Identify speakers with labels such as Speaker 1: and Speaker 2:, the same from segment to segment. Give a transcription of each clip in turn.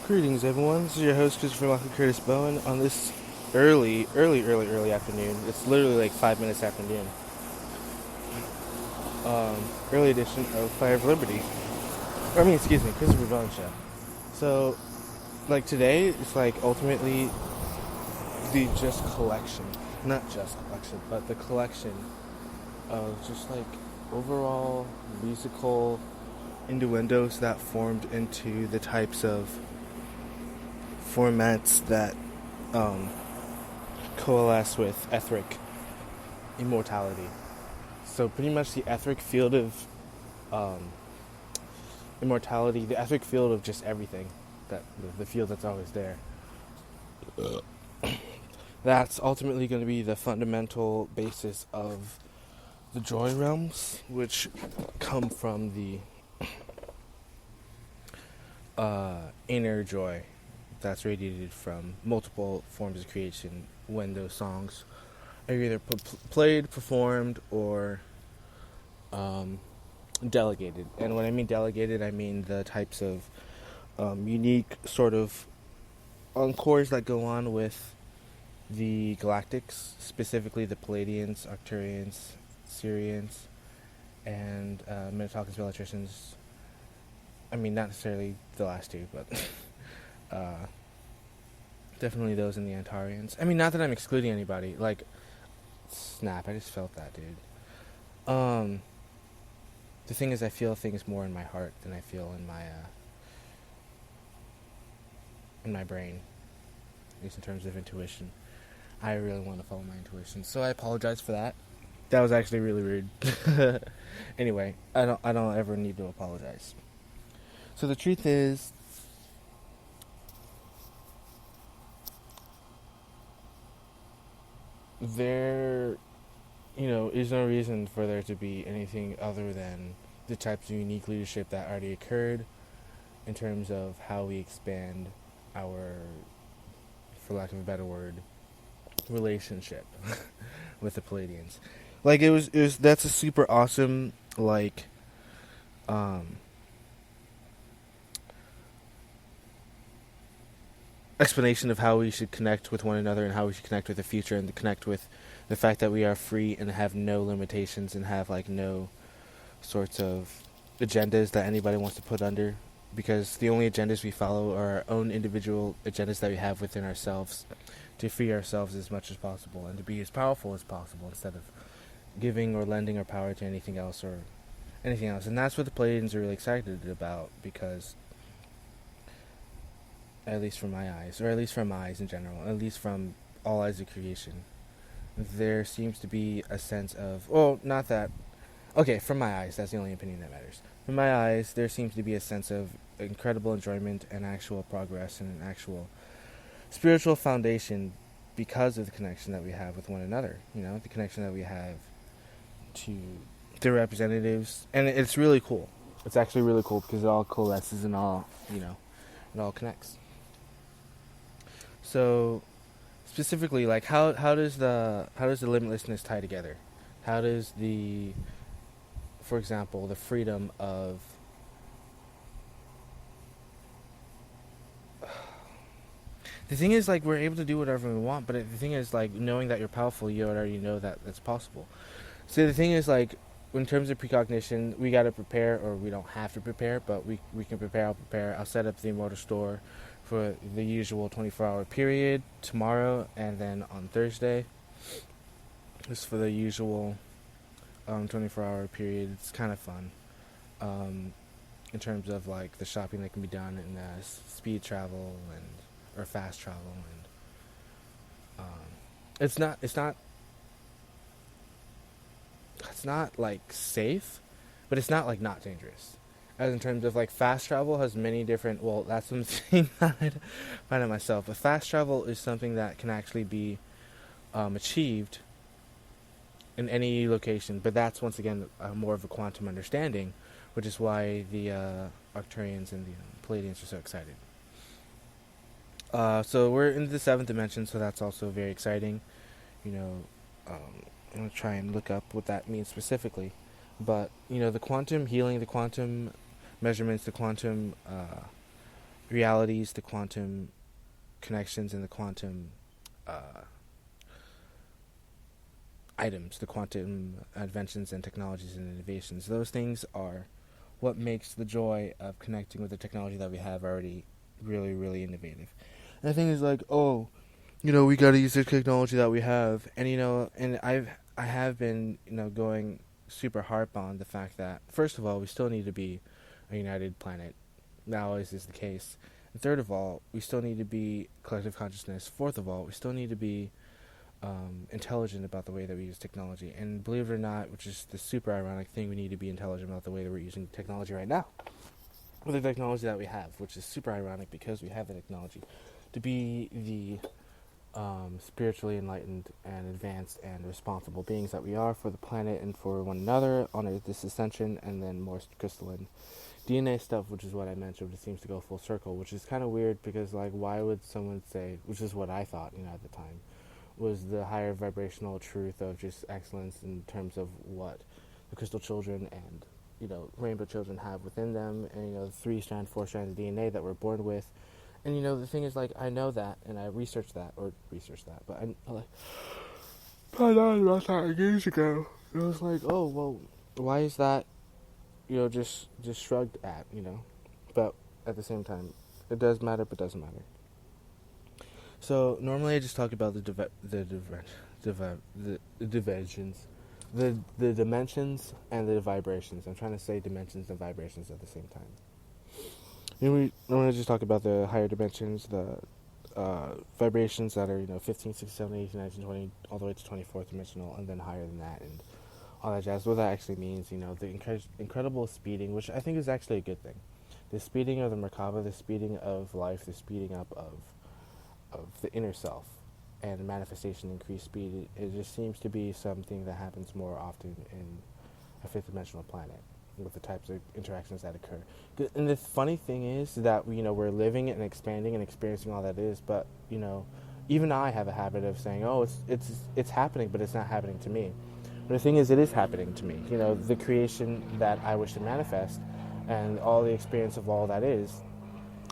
Speaker 1: Greetings, everyone. This is your host, Christopher Michael Curtis Bowen, on this early afternoon. It's literally like 5 minutes after noon. Early edition of Fire of Liberty. Excuse me, Christopher Bowen Show. So, like today, it's like ultimately the just collection, not just collection, but the collection of just like overall musical innuendos that formed into the types of formats that um, coalesce with etheric immortality. So pretty much the etheric field of um, immortality, the etheric field of just everything, that the field that's always there. That's ultimately going to be the fundamental basis of the joy realms, which come from the inner joy that's radiated from multiple forms of creation when those songs are either played, performed, or delegated. And when I mean delegated, I mean the types of unique sort of encores that go on with the Galactics, specifically the Palladians, Arcturians, Syrians, and Minotaurans, Electricians. I mean, not necessarily the last two, but definitely those in the Antarians. I mean, not that I'm excluding anybody. Like, snap, I just felt that, dude. The thing is, I feel things more in my heart than I feel in my brain, at least in terms of intuition. I really want to follow my intuition, so I apologize for that. That was actually really rude. Anyway, I don't ever need to apologize. So the truth is, there, is no reason for there to be anything other than the types of unique leadership that already occurred in terms of how we expand our, for lack of a better word, relationship with the Palladians. Like it was that's a super awesome explanation of how we should connect with one another and how we should connect with the future and to connect with the fact that we are free and have no limitations and have like no sorts of agendas that anybody wants to put under, because the only agendas we follow are our own individual agendas that we have within ourselves to free ourselves as much as possible and to be as powerful as possible instead of giving or lending our power to anything else. And that's what the Palladians are really excited about, because at least from my eyes, or at least from my eyes in general, at least from all eyes of creation, there seems to be a sense of, not that, okay, from my eyes, that's the only opinion that matters. From my eyes, there seems to be a sense of incredible enjoyment and actual progress and an actual spiritual foundation because of the connection that we have with one another, the connection that we have to the representatives. And it's really cool. It's actually really cool because it all coalesces and all, it all connects. So, specifically, like how does the limitlessness tie together? How does for example, the freedom of the thing is, like, we're able to do whatever we want, but the thing is, like, knowing that you're powerful, you already know that that's possible. So the thing is, like, in terms of precognition, we got to prepare, or we don't have to prepare, but we can prepare. I'll prepare. I'll set up the immortal store for the usual 24-hour period tomorrow, and then on Thursday, just for the usual 24-hour period. It's kind of fun in terms of like the shopping that can be done in speed travel or fast travel, and it's not like safe, but it's not like not dangerous. As in terms of like fast travel has many different, that's something that I find out myself, but fast travel is something that can actually be achieved in any location, but that's once again more of a quantum understanding, which is why the Arcturians and the Palladians are so excited. So we're in the 7th dimension, so that's also very exciting. I'm going to try and look up what that means specifically. But, the quantum healing, the quantum measurements, the quantum realities, the quantum connections, and the quantum uh, items, the quantum inventions and technologies and innovations. Those things are what makes the joy of connecting with the technology that we have already really, really innovative. And the thing is like, oh, we got to use the technology that we have, and and I have been, going super harp on the fact that first of all, we still need to be a united planet. That always is the case. And third of all, we still need to be collective consciousness. Fourth of all, we still need to be intelligent about the way that we use technology. And believe it or not, which is the super ironic thing, we need to be intelligent about the way that we're using technology right now. With the technology that we have, which is super ironic because we have the technology to be the spiritually enlightened and advanced and responsible beings that we are for the planet and for one another on this ascension, and then more crystalline DNA stuff, which is what I mentioned, which seems to go full circle, which is kind of weird because, like, why would someone say, which is what I thought, at the time, was the higher vibrational truth of just excellence in terms of what the crystal children and, rainbow children have within them, and, the 3-strand, 4-strand of DNA that we're born with. And, the thing is, like, I know that, and I researched that, but I like, found out about that years ago. It was like, oh, well, why is that, just shrugged at, But at the same time, it does matter, but doesn't matter. So, normally I just talk about the dimensions, the dimensions and the vibrations. I'm trying to say dimensions and vibrations at the same time. We normally just talk about the higher dimensions, the vibrations that are, 15, 16, 17, 18, 19, 20, all the way to 24th dimensional, and then higher than that, and all that jazz. What that actually means, the incredible speeding, which I think is actually a good thing. The speeding of the Merkaba, the speeding of life, the speeding up of the inner self, and the manifestation increased speed. It just seems to be something that happens more often in a fifth dimensional planet, with the types of interactions that occur. And the funny thing is that we're living it and expanding and experiencing all that is, but even I have a habit of saying, oh, it's happening, but it's not happening to me. But the thing is, it is happening to me. The creation that I wish to manifest and all the experience of all that is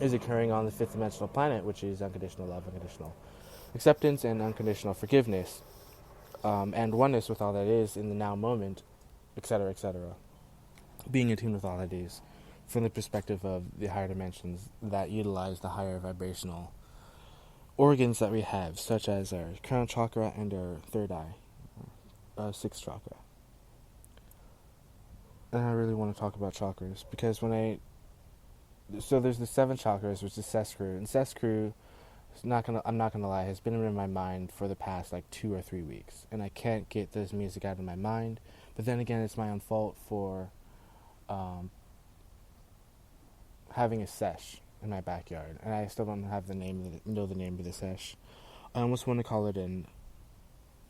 Speaker 1: occurring on the fifth dimensional planet, which is unconditional love, unconditional acceptance, and unconditional forgiveness, and oneness with all that is in the now moment, etc., etc. Being in tune with all that is from the perspective of the higher dimensions that utilize the higher vibrational organs that we have, such as our crown chakra and our third eye, sixth chakra. And I really want to talk about chakras because so there's the 7 chakras, which is Seskru, and Seskru, I'm not gonna lie, has been in my mind for the past like 2 or 3 weeks, and I can't get this music out of my mind. But then again, it's my own fault for having a sesh in my backyard, and I still don't have the name of the sesh. I almost want to call it a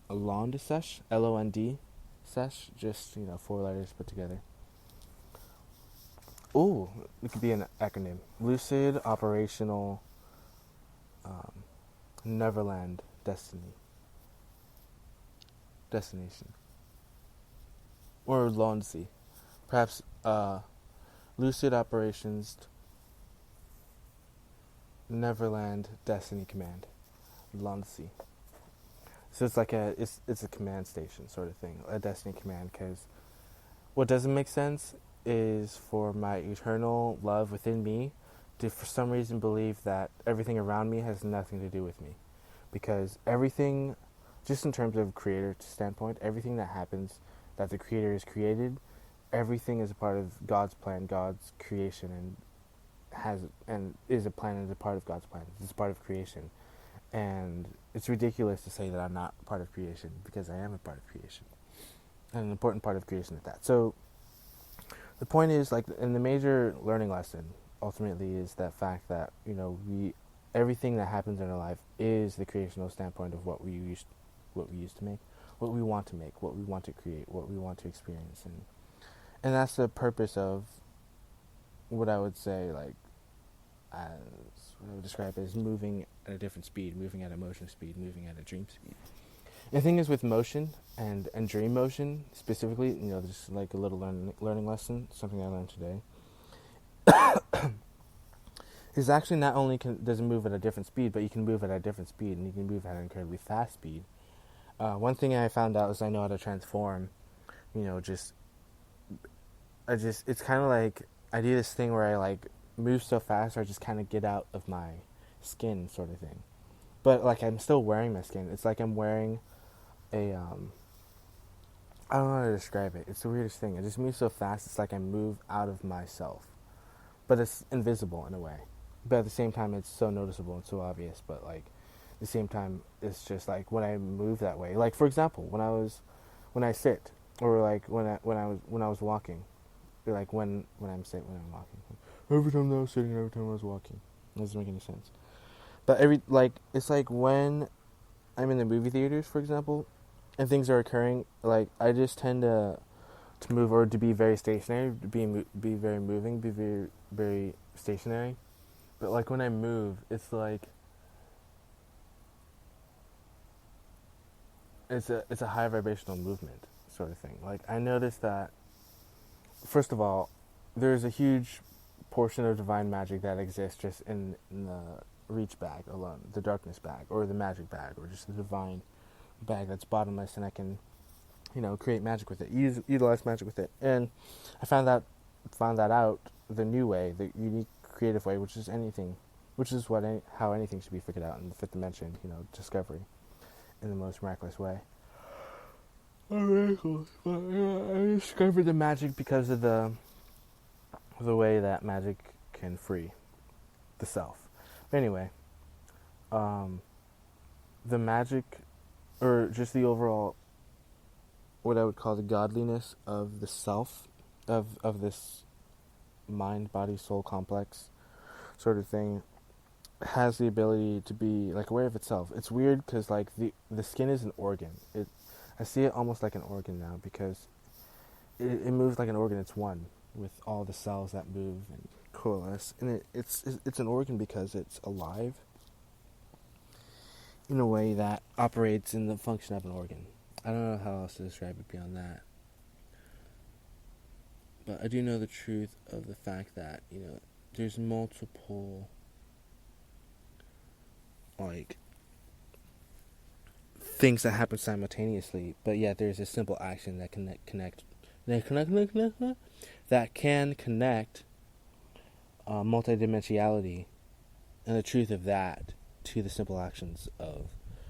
Speaker 1: Lond sesh, LOND sesh, just 4 letters put together. Ooh, it could be an acronym: Lucid Operational Neverland Destination, or Londsea, perhaps. Lucid Operations Neverland Destiny Command, Londsea. So it's like it's a command station sort of thing, a Destiny Command. Because what doesn't make sense is for my eternal love within me to, for some reason, believe that everything around me has nothing to do with me, because everything, just in terms of creator standpoint, everything that happens that the creator has created, everything is a part of God's plan, God's creation, and is a plan and is a part of God's plan. It's a part of creation. And it's ridiculous to say that I'm not part of creation, because I am a part of creation, and an important part of creation at that. So the point is, like, and the major learning lesson ultimately is that fact that everything that happens in our life is the creational standpoint of what we used to make, what we want to make, what we want to create, what we want to experience, and that's the purpose of what I would say, like, as what I would describe as moving at a different speed, moving at a motion speed, moving at a dream speed. And the thing is, with motion and dream motion specifically, just like a little learning lesson, something I learned today, is actually not only does it move at a different speed, but you can move at a different speed, and you can move at an incredibly fast speed. One thing I found out is I know how to transform. You know, it's kind of like I do this thing where I like move so fast, or I just kind of get out of my skin, sort of thing. But like I'm still wearing my skin. It's like I'm wearing a I don't know how to describe it. It's the weirdest thing. I just move so fast. It's like I move out of myself, but it's invisible in a way. But at the same time, it's so noticeable and so obvious. But like, at the same time, it's just like when I move that way. Like for example, when I sit, or like when I was walking, or like when I'm walking. Every time that I was sitting, every time I was walking. It doesn't make any sense. But it's like when I'm in the movie theaters, for example, and things are occurring. Like I just tend to move, or to be very stationary, to be very moving, be very very stationary. But like when I move, it's like it's a high vibrational movement sort of thing. Like I noticed that first of all, there's a huge portion of divine magic that exists just in the reach bag alone, the darkness bag, or the magic bag, or just the divine bag that's bottomless, and I can, create magic with it, utilize magic with it. And I found that out the new way, the unique creative way, which is how anything should be figured out in the fifth dimension, discovery in the most miraculous way. Miraculous. I discovered the magic because of the way that magic can free the self. But anyway, the magic, or just the overall, what I would call the godliness of the self, of this mind, body, soul complex sort of thing, has the ability to be like aware of itself. It's weird because like the skin is an organ. I see it almost like an organ now, because it moves like an organ. It's one with all the cells that move and coalesce, and it's an organ because it's alive in a way that operates in the function of an organ. I don't know how else to describe it beyond that. But I do know the truth of the fact that, there's multiple, like, things that happen simultaneously, but yet there's a simple action that can connect multidimensionality, and the truth of that to the simple actions of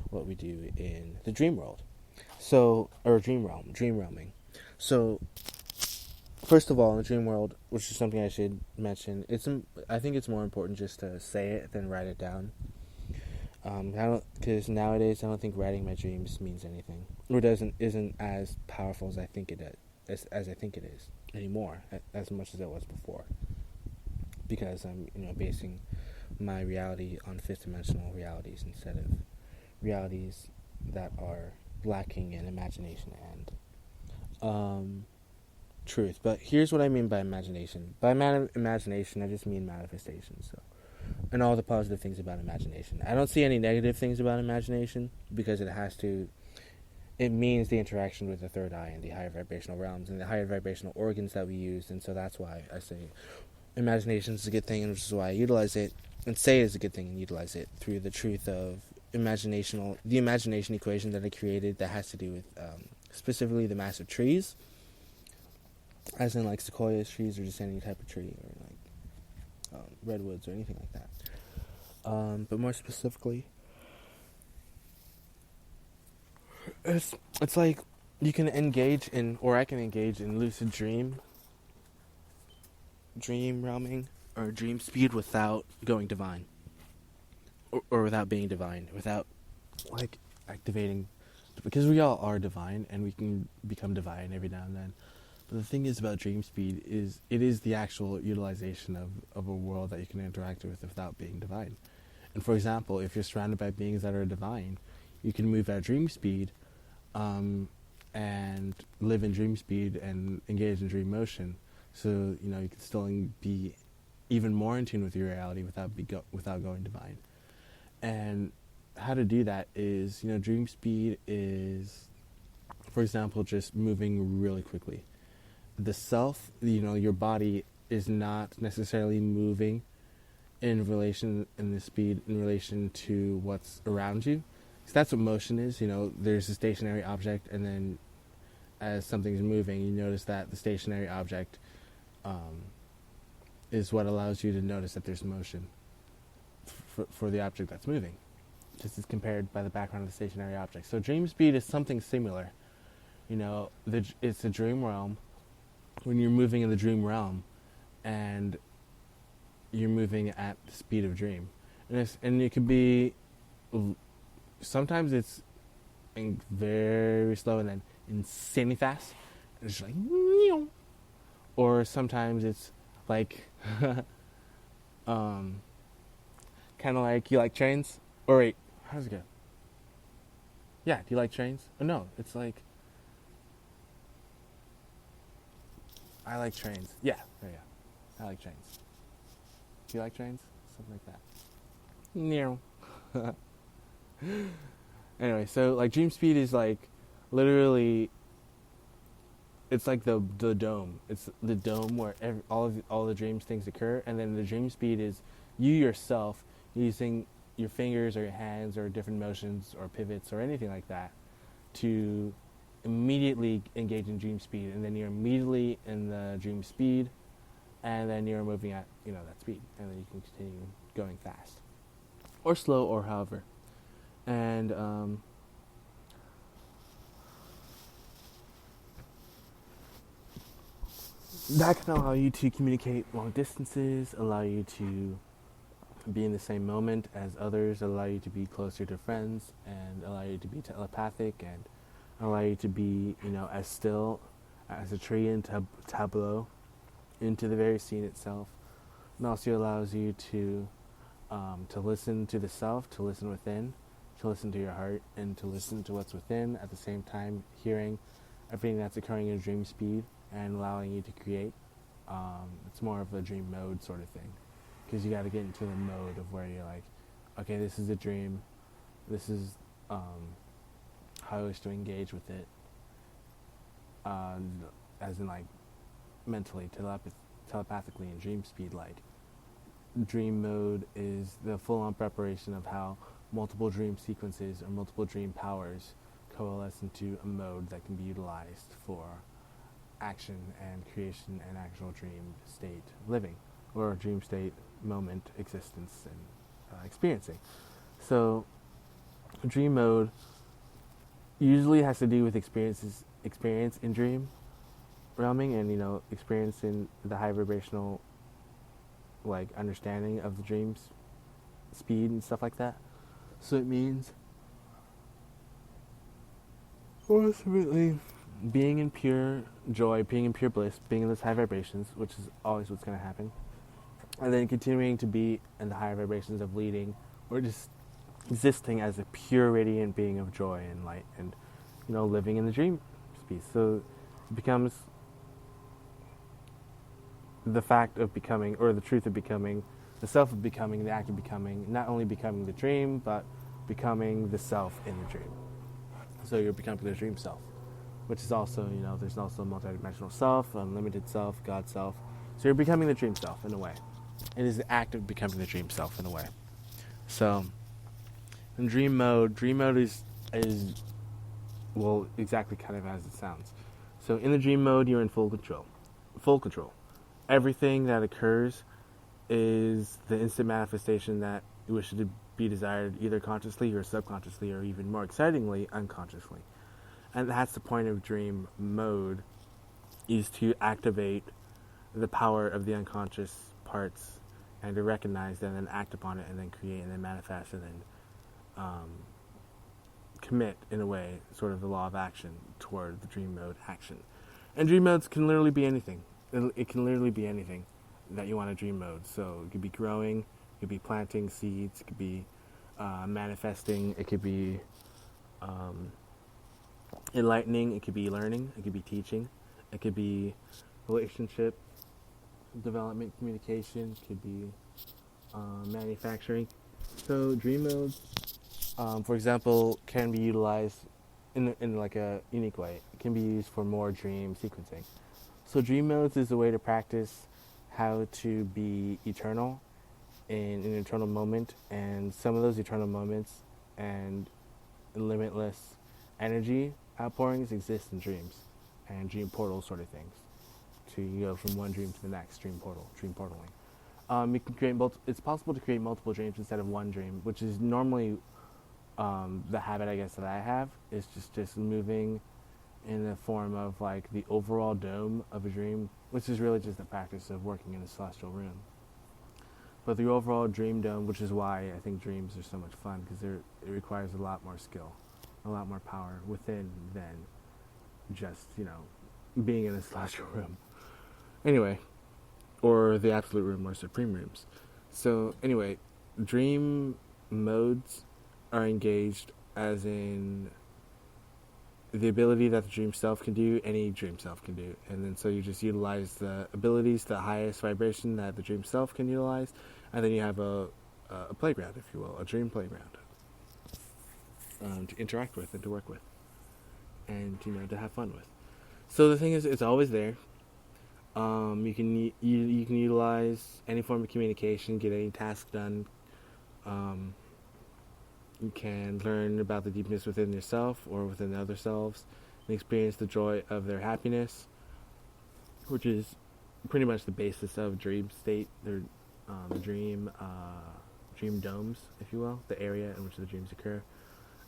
Speaker 1: what we do in the dream world. So, or dream realming. So, first of all, in the dream world, which is something I should mention, I think it's more important just to say it than write it down. Because nowadays I don't think writing my dreams means anything, or isn't as powerful as I think it is, as I think it is anymore, as much as it was before. Because I'm, basing my reality on fifth dimensional realities instead of realities that are lacking in imagination and truth. But here's what I mean by imagination. By imagination, I just mean manifestation. So, and all the positive things about imagination. I don't see any negative things about imagination, because it means the interaction with the third eye and the higher vibrational realms and the higher vibrational organs that we use. And so that's why I say imagination is a good thing, and which is why I utilize it and say it is a good thing and utilize it through the truth of the imagination equation that I created, that has to do with specifically the massive trees, as in like sequoias trees, or just any type of tree, or like redwoods or anything like that. But more specifically, it's like you can engage in, or I can engage in lucid dream realming, or dream speed without going divine, or without being divine, without like activating, because we all are divine and we can become divine every now and then. But the thing is about dream speed is it is the actual utilization of a world that you can interact with without being divine. And for example, if you're surrounded by beings that are divine, you can move at dream speed, and live in dream speed and engage in dream motion. So, you can still be even more in tune with your reality without going divine. And how to do that is, dream speed is, for example, just moving really quickly. The self, your body is not necessarily moving in the speed in relation to what's around you. So that's what motion is. There's a stationary object, and then as something's moving, you notice that the stationary object um, is what allows you to notice that there's motion for the object that's moving. This is compared by the background of the stationary object. So dream speed is something similar. It's a dream realm. When you're moving in the dream realm, and you're moving at the speed of dream, and it could be. Sometimes it's very slow and then insanely fast. It's just like, or sometimes it's like, kind of like you like trains. Or wait, how does it go? Yeah, do you like trains? Oh no, it's like I like trains. Yeah, there you go. I like trains. Do you like trains? Something like that. No. Anyway, so like dream speed is like literally, it's like the dome. It's the dome where all the dreams things occur, and then the dream speed is you yourself using your fingers or your hands or different motions or pivots or anything like that to immediately engage in dream speed, and then you're immediately in the dream speed, and then you're moving at that speed, and then you can continue going fast or slow or however. And that can allow you to communicate long distances, allow you to be in the same moment as others, allow you to be closer to friends, and allow you to be telepathic, and allow you to be, as still as a tree in tableau into the very scene itself. And also allows you to listen to the self, to listen within, to listen to your heart, and to listen to what's within, at the same time hearing everything that's occurring in dream speed and allowing you to create. It's more of a dream mode sort of thing, because you got to get into the mode of where you're like, okay, this is a dream, this is how I wish to engage with it, as in like mentally, telepathically in dream speed. Like dream mode is the full-on preparation of how multiple dream sequences or multiple dream powers coalesce into a mode that can be utilized for action and creation and actual dream state living, or dream state moment existence and experiencing. So dream mode usually has to do with experience in dream realming, and experience in the high vibrational like understanding of the dreams speed and stuff like that. So it means ultimately being in pure joy, being in pure bliss, being in those high vibrations, which is always what's going to happen, and then continuing to be in the higher vibrations of leading, or just existing as a pure radiant being of joy and light, and living in the dream space. So it becomes the fact of becoming, or the truth of becoming, the self of becoming, the act of becoming, not only becoming the dream, but becoming the self in the dream. So you're becoming the dream self, which is also, there's also multidimensional self, unlimited self, God self. So you're becoming the dream self in a way. It is the act of becoming the dream self in a way. So in dream mode is well, exactly kind of as it sounds. So in the dream mode, you're in full control. Full control. Everything that occurs is the instant manifestation that you wish to be desired, either consciously or subconsciously, or even more excitingly, unconsciously. And that's the point of dream mode, is to activate the power of the unconscious parts and to recognize them and then act upon it and then create and then manifest and then commit, in a way, sort of the law of action toward the dream mode action. And dream modes can literally be anything. It can literally be anything that you want to dream mode. So it could be growing, it could be planting seeds, it could be manifesting, it could be enlightening, it could be learning, it could be teaching, it could be relationship development, communication, it could be manufacturing. So dream modes, for example, can be utilized in like a unique way. It can be used for more dream sequencing. So dream modes is a way to practice how to be eternal in an eternal moment, and some of those eternal moments and limitless energy outpourings exist in dreams and dream portal sort of things. To you go from one dream to the next, dream portaling. You can create it's possible to create multiple dreams instead of one dream, which is normally the habit I guess that I have is just moving in the form of like the overall dome of a dream, which is really just the practice of working in a celestial room. But the overall dream dome, which is why I think dreams are so much fun, because it requires a lot more skill, a lot more power within than just, being in a celestial room. Anyway, or the absolute room or supreme rooms. So anyway, dream modes are engaged as in the ability that the dream self can do, any dream self can do. And then so you just utilize the abilities, the highest vibration that the dream self can utilize, and then you have a playground, if you will, a dream playground to interact with and to work with and, to have fun with. So the thing is, it's always there. You can utilize any form of communication, get any task done. You can learn about the deepness within yourself or within other selves and experience the joy of their happiness, which is pretty much the basis of dream state. They're dream domes, if you will, the area in which the dreams occur.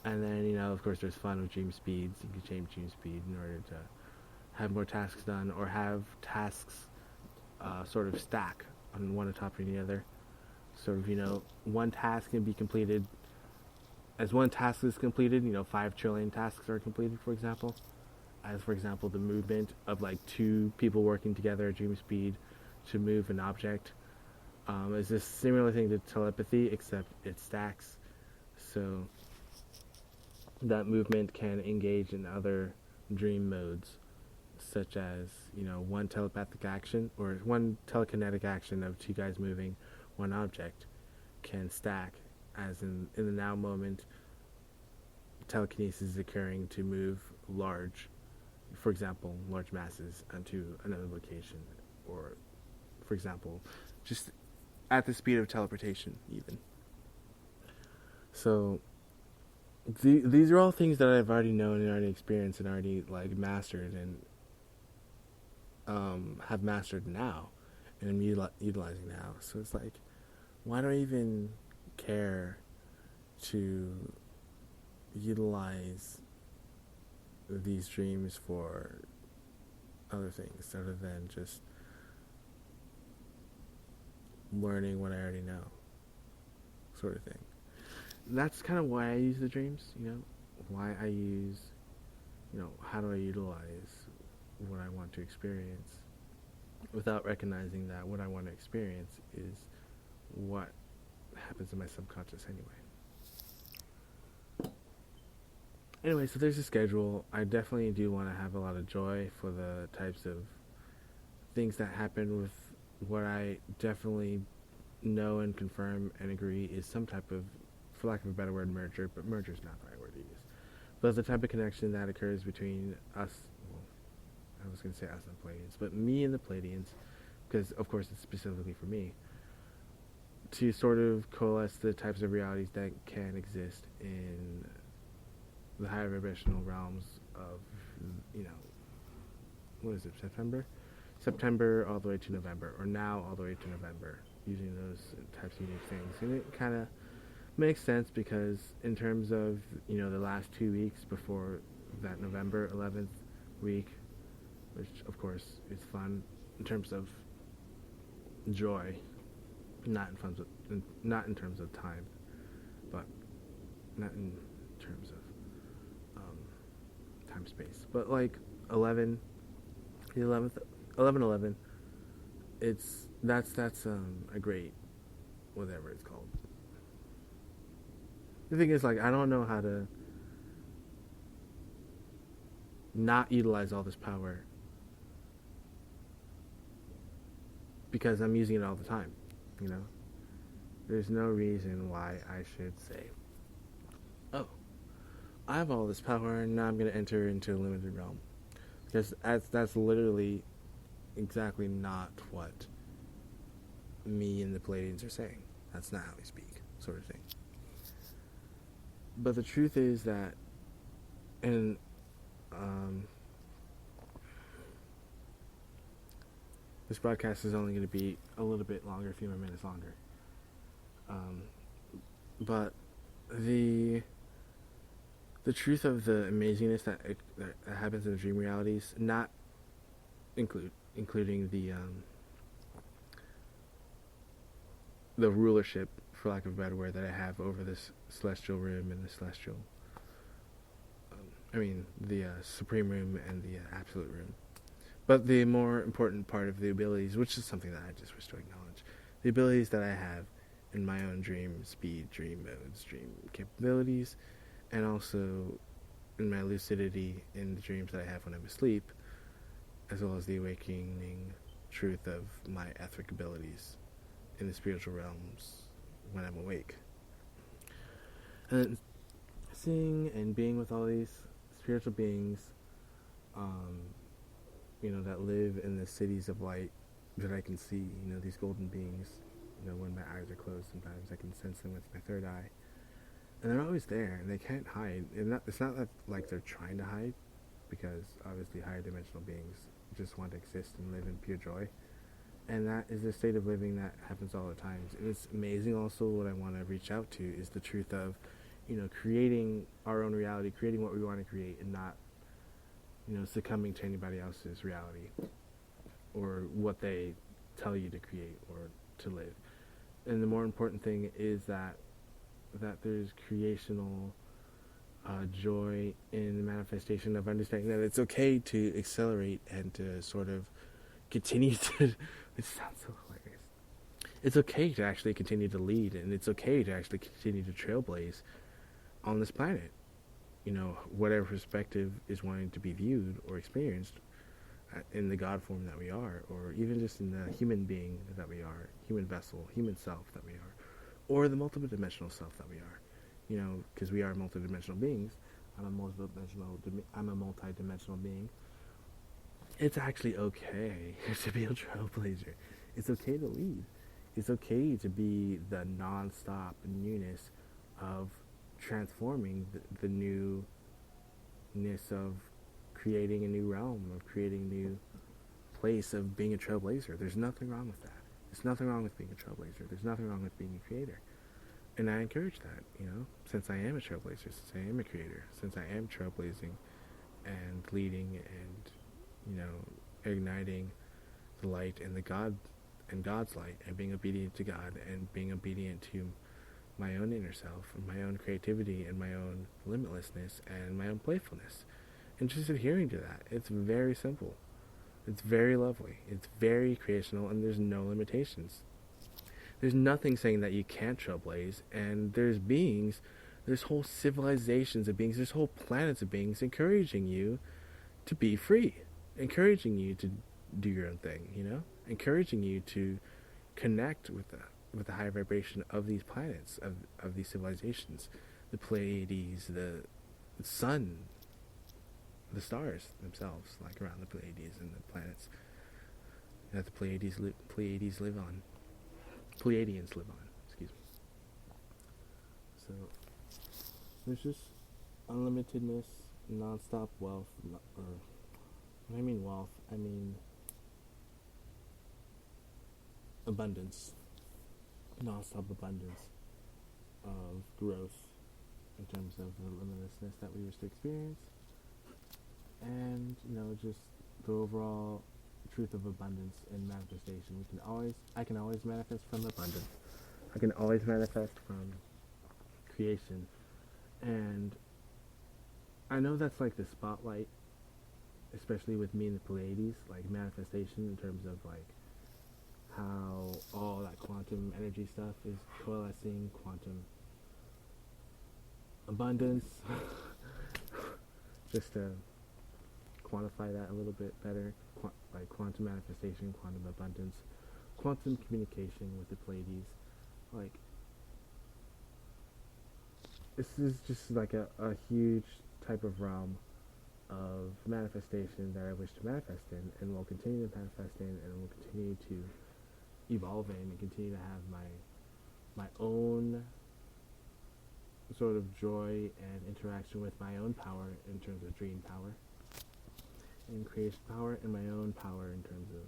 Speaker 1: And then, of course, there's fun with dream speeds. You can change dream speed in order to have more tasks done or have tasks sort of stack on one on top of the other. Sort of, one task can be completed. As one task is completed, 5 trillion tasks are completed, for example. As, for example, the movement of, like, 2 people working together at dream speed to move an object. Is a similar thing to telepathy, except it stacks. So that movement can engage in other dream modes, such as, one telepathic action or one telekinetic action of 2 guys moving one object can stack, as in the now moment, telekinesis is occurring to move for example, large masses onto another location, or, for example, just at the speed of teleportation, even. So, these are all things that I've already known and already experienced and already, like, mastered and have mastered now, and I'm utilizing now. So it's like, why do I even care to utilize these dreams for other things other than just learning what I already know, sort of thing. That's kind of why I use the dreams, why I use, how do I utilize what I want to experience without recognizing that what I want to experience is what happens in my subconscious anyway, so there's a schedule. I definitely do want to have a lot of joy for the types of things that happen with what I definitely know and confirm and agree is some type of, for lack of a better word, merger, but merger is not the right word to use. But the type of connection that occurs between us, I was going to say us and Pleiadians, but me and the Pleiadians, because of course it's specifically for me, to sort of coalesce the types of realities that can exist in the higher vibrational realms of, what is it, September all the way to November, or now all the way to November, using those types of unique things. And it kind of makes sense because in terms of, the last 2 weeks before that November 11th week, which of course is fun in terms of joy, not in terms of time, but not in terms of time space, but like 11, the 11/11. That's a great, whatever it's called. The thing is, like, I don't know how to not utilize all this power because I'm using it all the time. There's no reason why I should say, oh, I have all this power and now I'm going to enter into a limited realm. Because that's literally exactly not what me and the Pleiadians are saying. That's not how we speak, sort of thing. But the truth is that, and um, this broadcast is only going to be a little bit longer, a few more minutes longer. Um, but the truth of the amazingness that happens in the dream realities, not including the rulership, for lack of a better word, that I have over this celestial room and the celestial, the supreme room and the absolute room. But the more important part of the abilities, which is something that I just wish to acknowledge, the abilities that I have in my own dream speed, dream modes, dream capabilities, and also in my lucidity in the dreams that I have when I'm asleep, as well as the awakening truth of my etheric abilities in the spiritual realms when I'm awake. And seeing and being with all these spiritual beings, that live in the cities of light that I can see, these golden beings, when my eyes are closed, sometimes I can sense them with my third eye. And they're always there, and they can't hide. And it's not that, like, they're trying to hide, because obviously higher dimensional beings just want to exist and live in pure joy. And that is a state of living that happens all the time. And it's amazing also. What I want to reach out to is the truth of, creating our own reality, creating what we want to create, and not, succumbing to anybody else's reality or what they tell you to create or to live. And the more important thing is that there's creational joy in the manifestation of understanding that it's okay to accelerate and to sort of continue to, it sounds so hilarious, it's okay to actually continue to lead, and it's okay to actually continue to trailblaze on this planet. Whatever perspective is wanting to be viewed or experienced in the God form that we are, or even just in the human being that we are, human vessel, human self that we are, or the multidimensional self that we are. Because we are multidimensional beings. I'm a multidimensional being. It's actually okay to be a trailblazer. It's okay to lead. It's okay to be the non-stop newness of transforming the newness of creating a new realm, of creating a new place, of being a trailblazer. There's nothing wrong with that. There's nothing wrong with being a trailblazer. There's nothing wrong with being a creator. And I encourage that, since I am a trailblazer, since I am a creator, since I am trailblazing and leading and, igniting the light and the God and God's light, and being obedient to God and being obedient to my own inner self and my own creativity and my own limitlessness and my own playfulness, and just adhering to that. It's very simple. It's very lovely. It's very creational, and there's no limitations. There's nothing saying that you can't trailblaze, and there's whole civilizations of beings, there's whole planets of beings encouraging you to be free, encouraging you to do your own thing, encouraging you to connect with the higher vibration of these planets, of these civilizations, the Pleiades, the sun, the stars themselves, like around the Pleiades and the planets that the Pleiadians live on. Excuse me. So there's just unlimitedness, non-stop wealth, or when I mean wealth, I mean abundance, non-stop abundance of growth in terms of the limitlessness that we wish to experience, and just the overall truth of abundance and manifestation. I can always manifest from abundance. I can always manifest from creation. And I know that's like the spotlight, especially with me and the Pleiades, like manifestation in terms of like how all that quantum energy stuff is coalescing, quantum abundance, just to quantify that a little bit better, like quantum manifestation, quantum abundance, quantum communication with the Pleiades. Like, this is just like a huge type of realm of manifestation that I wish to manifest in, and will continue to manifest in, and will continue to evolve in, and continue to have my my own sort of joy and interaction with my own power in terms of dream power and creation power, and my own power in terms of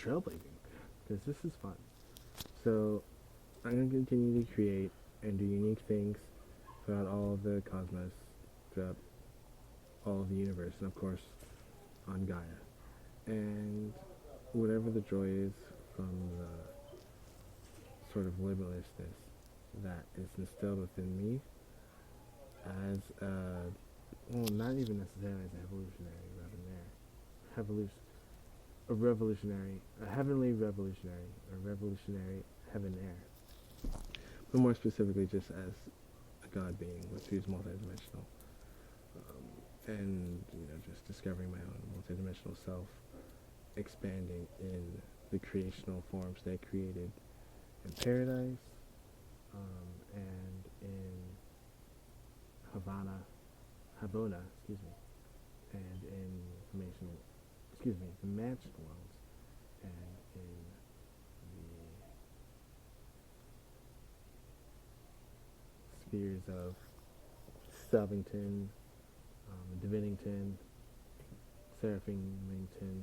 Speaker 1: trailblazing, because this is fun. So I'm going to continue to create and do unique things throughout all of the cosmos, throughout all of the universe, and of course on Gaia. And whatever the joy is from the sort of limitlessness that is instilled within me as a, well, not even necessarily as a a heavenly revolutionary, a revolutionary heaven air, but more specifically just as a God being, who's multidimensional, and just discovering my own multidimensional self, expanding in the creational forms they created in paradise, and in Havona, and in the mansion worlds, and in the spheres of Salvington, Divinington, Seraphimington,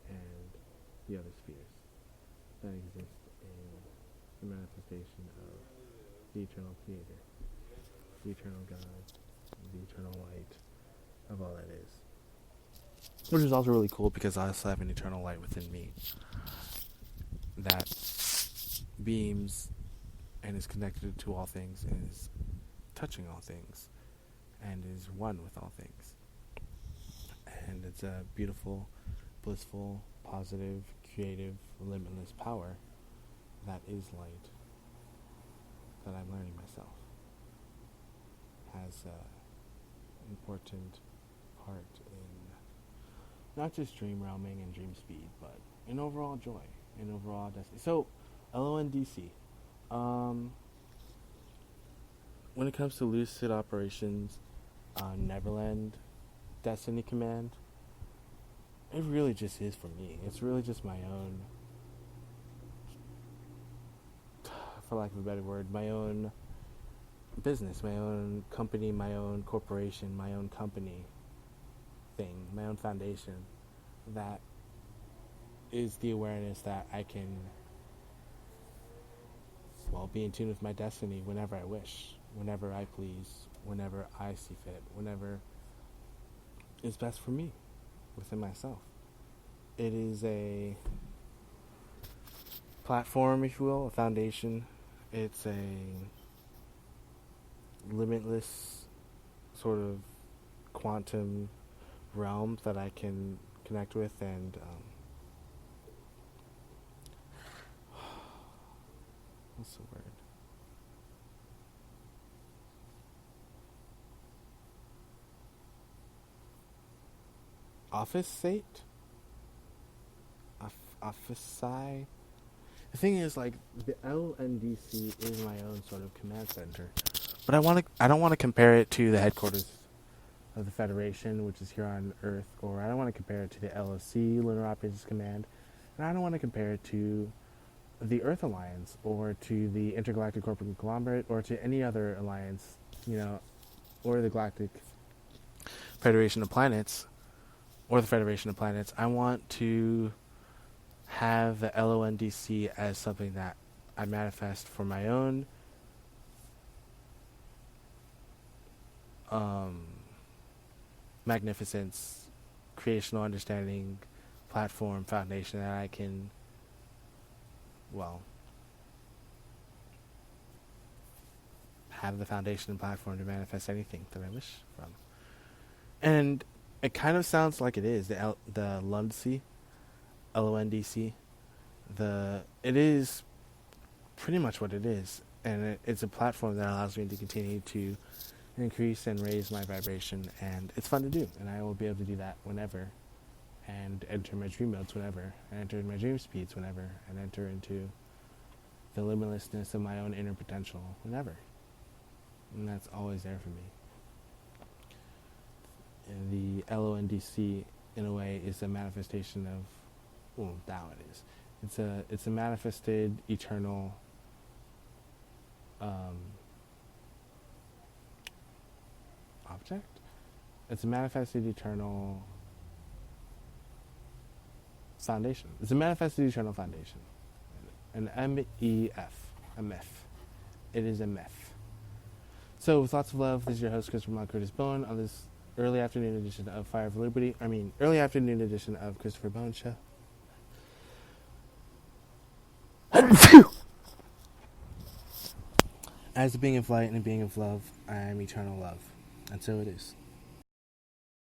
Speaker 1: and the other spheres that exist in the manifestation of the eternal creator, the eternal God, the eternal light of all that is. Which is also really cool because I also have an eternal light within me that beams and is connected to all things and is touching all things and is one with all things. And it's a beautiful, blissful, positive, creative, limitless power that is light that I'm learning myself has an important part in not just dream realming and dream speed, but in overall joy, in overall destiny. So, LONDC. When it comes to lucid operations, Neverland, Destiny Command, it really just is for me. It's really just my own, for lack of a better word, my own business, my own company, my own corporation, my own company thing, my own foundation that is the awareness that I can, well, be in tune with my destiny whenever I wish, whenever I please, whenever I see fit, whenever is best for me within myself. It is a platform, if you will, a foundation. It's a limitless sort of quantum realm that I can connect with and what's the word? Office-sate? Office-sci? The thing is, like, the LNDC is my own sort of command center. But I don't want to compare it to the headquarters of the Federation, which is here on Earth, or I don't want to compare it to the LOC, Lunar Operations Command, and I don't want to compare it to the Earth Alliance, or to the Intergalactic Corporate Conglomerate, or to any other alliance, or the Galactic Federation of Planets, or the Federation of Planets. I want to have the LONDC as something that I manifest for my own magnificence, creational understanding, platform, foundation that I can, well, have the foundation and platform to manifest anything that I wish from. And it kind of sounds like it is, the LONDC, LONDC. It is pretty much what it is. And it's a platform that allows me to continue to increase and raise my vibration, and it's fun to do, and I will be able to do that whenever, and enter my dream modes whenever, and enter my dream speeds whenever, and enter into the limitlessness of my own inner potential whenever. And that's always there for me. And the LONDC, in a way, is a manifestation of well, Tao it is. It's a manifested eternal object. It's a manifested eternal foundation. It's a manifested eternal foundation. An MEF, a myth. It is a myth. So, with lots of love, this is your host, Christopher Curtis Bowen, on this early afternoon edition of Fire of Liberty. Early afternoon edition of Christopher Bowen Show. As a being of light and a being of love, I am eternal love. And so it is.